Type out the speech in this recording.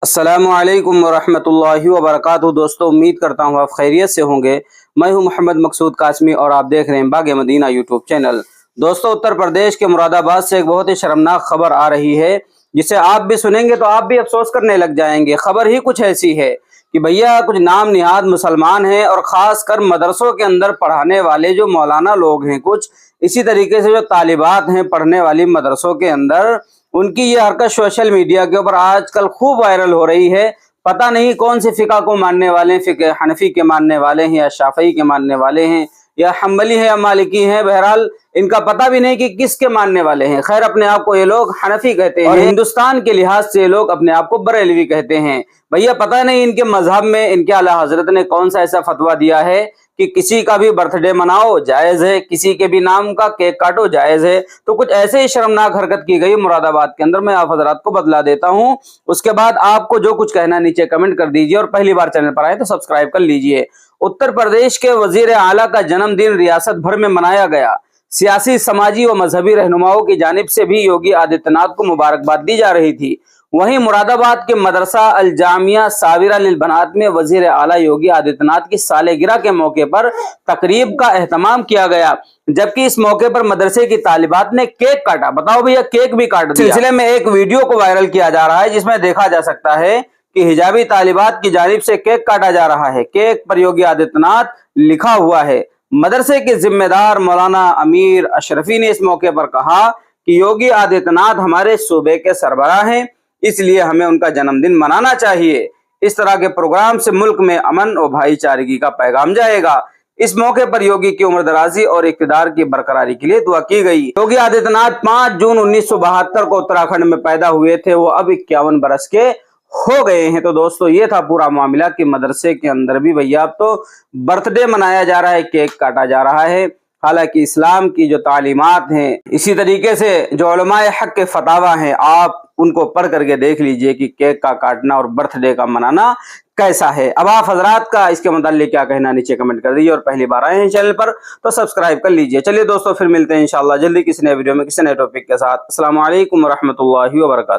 अस्सलामुअलैकुम वरहमतुल्लाहि वबरकातुहू। दोस्तों, उम्मीद करता हूँ आप खैरियत से होंगे। मैं हूँ मोहम्मद मकसूद कासमी और आप देख रहे हैं बाग मदीना यूट्यूब चैनल। दोस्तों, उत्तर प्रदेश के मुरादाबाद से एक बहुत ही शर्मनाक खबर आ रही है, जिसे आप भी सुनेंगे तो आप भी अफसोस करने लग जाएंगे। खबर ही कुछ ऐसी है कि भैया कुछ नाम निहाद मुसलमान हैं और ख़ास कर मदरसों के अंदर पढ़ाने वाले जो मौलाना लोग हैं, कुछ इसी तरीके से जो तालिबात हैं पढ़ने वाली मदरसों के अंदर, उनकी ये हरकत सोशल मीडिया के ऊपर आजकल खूब वायरल हो रही है। पता नहीं कौन से फ़िक़ा को मानने वाले हैं, फ़िक़े हनफी के मानने वाले हैं या शाफ़ई के मानने वाले हैं या हम्बली है या मालिकी हैं। बहरहाल इनका पता भी नहीं कि किसके मानने वाले हैं। खैर, अपने आप को ये लोग हनफी कहते हैं और हिंदुस्तान के लिहाज से ये लोग अपने आप को बरेलवी कहते हैं। भैया पता नहीं इनके मजहब में इनके आला हजरत ने कौन सा ऐसा फतवा दिया है कि किसी का भी बर्थडे मनाओ जायज़ है, किसी के भी नाम का केक काटो जायज़ है। तो कुछ ऐसे ही शर्मनाक हरकत की गई मुरादाबाद के अंदर। मैं आप हजरात को बतला देता हूं, उसके बाद आपको जो कुछ कहना नीचे कमेंट कर दीजिए और पहली बार चैनल पर आए तो सब्सक्राइब कर लीजिए। उत्तर प्रदेश के वजीर आला का जन्मदिन रियासत भर में मनाया गया। सियासी, समाजी व मजहबी रहनुमाओं की जानिब से भी योगी आदित्यनाथ को मुबारकबाद दी जा रही थी। वहीं मुरादाबाद के मदरसा अल जामिया साबिरा लिल बनात में वजीर आला योगी आदित्यनाथ की सालगिरह के मौके पर तकरीब का एहतमाम किया गया, जबकि इस मौके पर मदरसे की तालिबात ने केक काटा। बताओ भैया, केक भी काट दिया। सिलसिले में एक वीडियो को वायरल किया जा रहा है, जिसमें देखा जा सकता है कि हिजाबी तालिबात की जानिब से केक काटा जा रहा है। केक पर योगी आदित्यनाथ लिखा हुआ है। मदरसे के जिम्मेदार मौलाना अमीर अशरफी ने इस मौके पर कहा कि योगी आदित्यनाथ हमारे सूबे के सरबराह हैं, इसलिए हमें उनका जन्मदिन मनाना चाहिए। इस तरह के प्रोग्राम से मुल्क में अमन और भाईचारगी का पैगाम जाएगा। इस मौके पर योगी की उम्र दराजी और इक़्तिदार की बरकरारी के लिए दुआ की गई। योगी आदित्यनाथ 5 जून 1972 को उत्तराखंड में पैदा हुए थे। वो अब 51 बरस के हो गए हैं। तो दोस्तों, ये था पूरा मामला कि मदरसे के अंदर भी भैया अब तो बर्थडे मनाया जा रहा है, केक काटा जा रहा है। हालांकि इस्लाम की जो तालीमात हैं, इसी तरीके से जो उलमाए हक के फतावा हैं, आप उनको पढ़ करके देख लीजिए कि केक का काटना और बर्थडे का मनाना कैसा है। अब आप हजरात का इसके मुताल्लिक क्या कहना नीचे कमेंट कर दीजिए और पहली बार आए हैं चैनल पर तो सब्सक्राइब कर लीजिए। चलिए दोस्तों, फिर मिलते हैं इंशाल्लाह जल्दी किसी नए वीडियो में किसी नए टॉपिक के साथ। अस्सलाम वालेकुम रहमतुल्लाहि व बरकातहू।